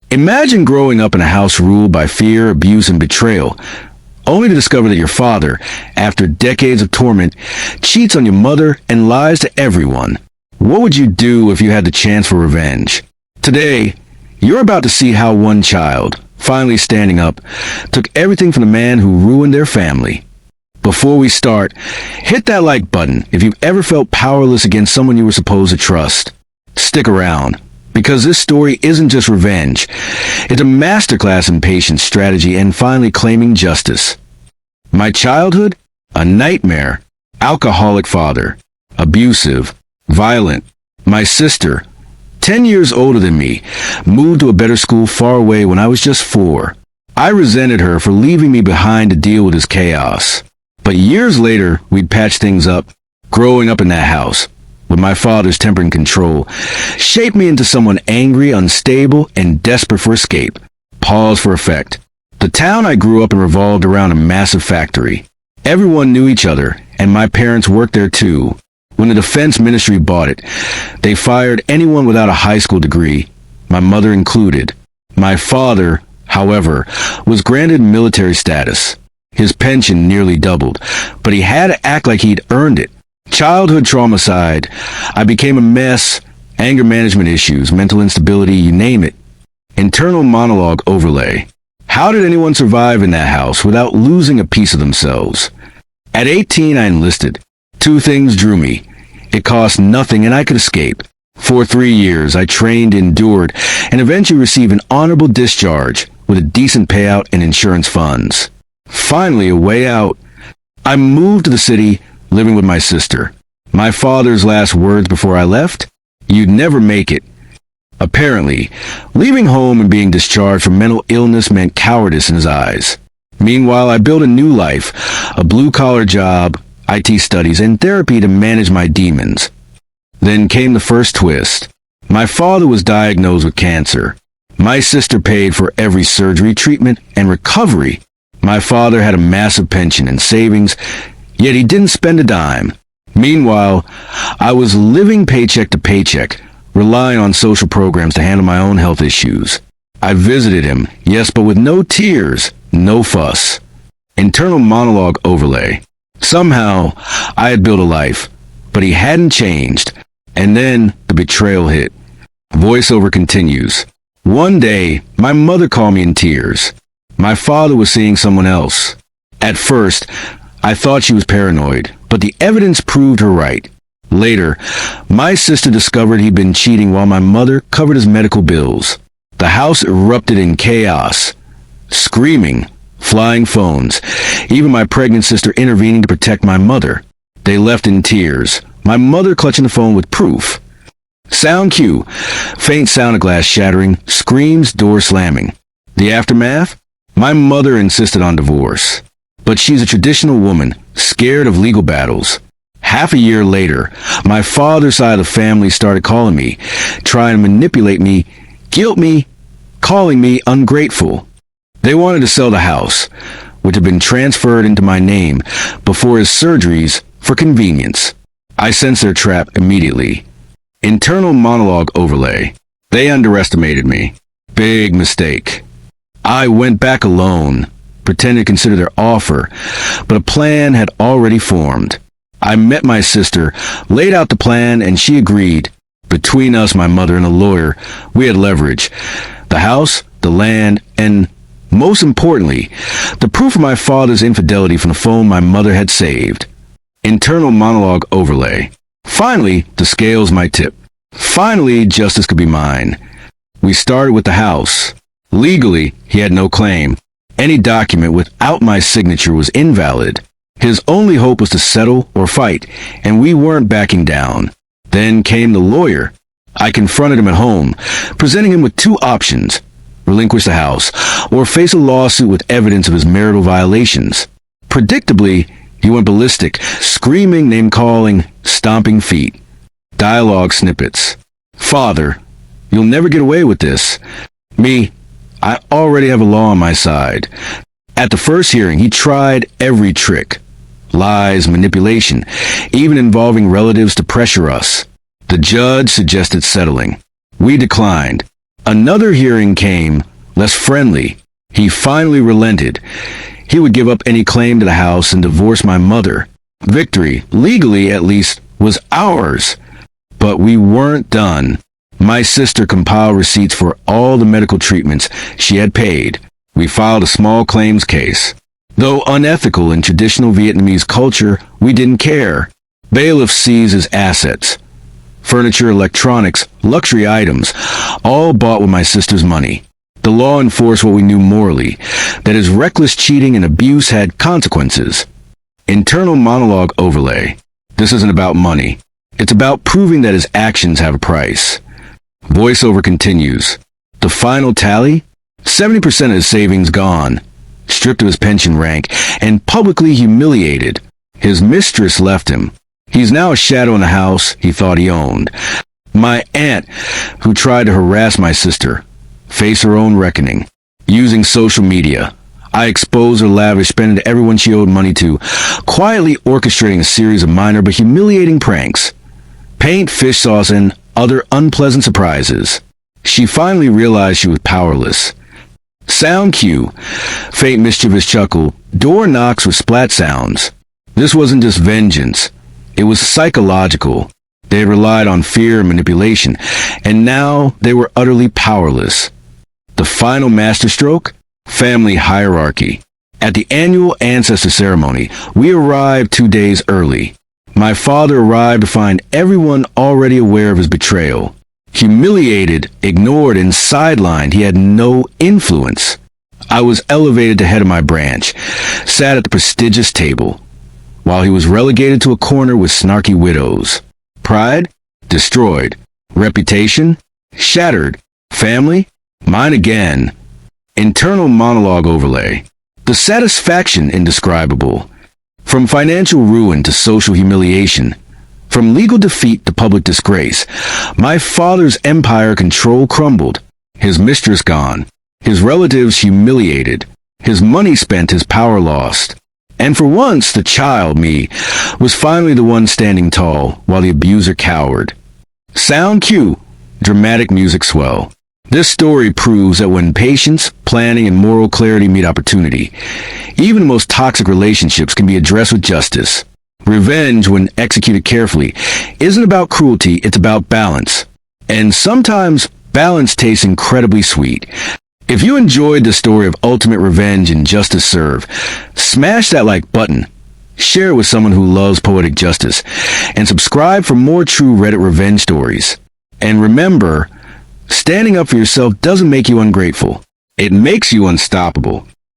Imagine growing up in a house ruled by fear, abuse, and betrayal, only to discover that your father, after decades of torment, cheats on your mother and lies to everyone. What would you do if you had the chance for revenge? Today, you're about to see how one child, finally standing up, took everything from the man who ruined their family. Before we start, hit that like button if you've ever felt powerless against someone you were supposed to trust. Stick around, because this story isn't just revenge. It's a masterclass in patience, strategy, and finally claiming justice. My childhood? A nightmare. Alcoholic father. Abusive. Violent. My sister, 10 years older than me, moved to a better school far away when I was just 4. I resented her for leaving me behind to deal with his chaos. But years later, we'd patch things up. Growing up in that house, with my father's temper and control, shaped me into someone angry, unstable, and desperate for escape. Pause for effect. The town I grew up in revolved around a massive factory. Everyone knew each other, and my parents worked there too. When the defense ministry bought it, they fired anyone without a high school degree, my mother included. My father, however, was granted military status. His pension nearly doubled, but he had to act like he'd earned it. Childhood trauma aside, I became a mess, anger management issues, mental instability, you name it. Internal monologue overlay. How did anyone survive in that house without losing a piece of themselves? At 18, I enlisted. 2 things drew me. It cost nothing and I could escape. For 3 years, I trained, endured, and eventually received an honorable discharge with a decent payout and insurance funds. Finally, a way out. I moved to the city, living with my sister. My father's last words before I left? You'd never make it. Apparently, leaving home and being discharged from mental illness meant cowardice in his eyes. Meanwhile, I built a new life, a blue-collar job, IT studies, and therapy to manage my demons. Then came the first twist. My father was diagnosed with cancer. My sister paid for every surgery, treatment, and recovery. My father had a massive pension and savings, yet he didn't spend a dime. Meanwhile, I was living paycheck to paycheck, relying on social programs to handle my own health issues. I visited him, yes, but with no tears, no fuss. Internal monologue overlay. Somehow, I had built a life, but he hadn't changed. And then the betrayal hit. Voiceover continues. One day, my mother called me in tears. My father was seeing someone else. At first, I thought she was paranoid, but the evidence proved her right. Later, my sister discovered he'd been cheating while my mother covered his medical bills. The house erupted in chaos. Screaming, flying phones, even my pregnant sister intervening to protect my mother. They left in tears, my mother clutching the phone with proof. Sound cue, faint sound of glass shattering, screams, door slamming. The aftermath? My mother insisted on divorce. But she's a traditional woman, scared of legal battles. Half a year later, my father's side of the family started calling me, trying to manipulate me, guilt me, calling me ungrateful. They wanted to sell the house, which had been transferred into my name before his surgeries for convenience. I sensed their trap immediately. Internal monologue overlay. They underestimated me. Big mistake. I went back alone, pretended to consider their offer, but a plan had already formed. I met my sister, laid out the plan, and she agreed. Between us, my mother and a lawyer, we had leverage. The house, the land, and, most importantly, the proof of my father's infidelity from the phone my mother had saved. Internal monologue overlay. Finally, the scales might tip. Finally, justice could be mine. We started with the house. Legally, he had no claim. Any document without my signature was invalid. His only hope was to settle or fight, and we weren't backing down. Then came the lawyer. I confronted him at home, presenting him with 2 options: relinquish the house, or face a lawsuit with evidence of his marital violations. Predictably, he went ballistic, screaming, name-calling, stomping feet. Dialogue snippets. Father, you'll never get away with this. Me, I already have a law on my side. At the first hearing, he tried every trick. Lies, manipulation, even involving relatives to pressure us. The judge suggested settling. We declined. Another hearing came, less friendly. He finally relented. He would give up any claim to the house and divorce my mother. Victory, legally at least, was ours. But we weren't done. My sister compiled receipts for all the medical treatments she had paid. We filed a small claims case. Though unethical in traditional Vietnamese culture, we didn't care. Bailiff seizes assets. Furniture, electronics, luxury items, all bought with my sister's money. The law enforced what we knew morally, that his reckless cheating and abuse had consequences. Internal monologue overlay. This isn't about money. It's about proving that his actions have a price. Voiceover continues. The final tally? 70% of his savings gone, stripped of his pension rank, and publicly humiliated. His mistress left him. He's now a shadow in the house he thought he owned. My aunt, who tried to harass my sister, faced her own reckoning. Using social media, I exposed her lavish spending to everyone she owed money to, quietly orchestrating a series of minor but humiliating pranks. Paint, fish sauce, and other unpleasant surprises. She finally realized she was powerless. Sound cue. Faint mischievous chuckle. Door knocks with splat sounds. This wasn't just vengeance. It was psychological. They had relied on fear and manipulation, and now they were utterly powerless. The final masterstroke? Family hierarchy. At the annual ancestor ceremony, we arrived 2 days early. My father arrived to find everyone already aware of his betrayal. Humiliated, ignored, and sidelined, he had no influence. I was elevated to head of my branch, sat at the prestigious table, while he was relegated to a corner with snarky widows. Pride? Destroyed. Reputation? Shattered. Family? Mine again. Internal monologue overlay. The satisfaction indescribable. From financial ruin to social humiliation, from legal defeat to public disgrace, my father's empire control crumbled. His mistress gone. His relatives humiliated. His money spent, his power lost. And for once, the child, me, was finally the one standing tall, while the abuser cowered. Sound cue. Dramatic music swell. This story proves that when patience, planning, and moral clarity meet opportunity, even the most toxic relationships can be addressed with justice. Revenge, when executed carefully, isn't about cruelty, it's about balance. And sometimes, balance tastes incredibly sweet. If you enjoyed the story of ultimate revenge and justice served, smash that like button, share it with someone who loves poetic justice, and subscribe for more true Reddit revenge stories. And remember, standing up for yourself doesn't make you ungrateful. It makes you unstoppable.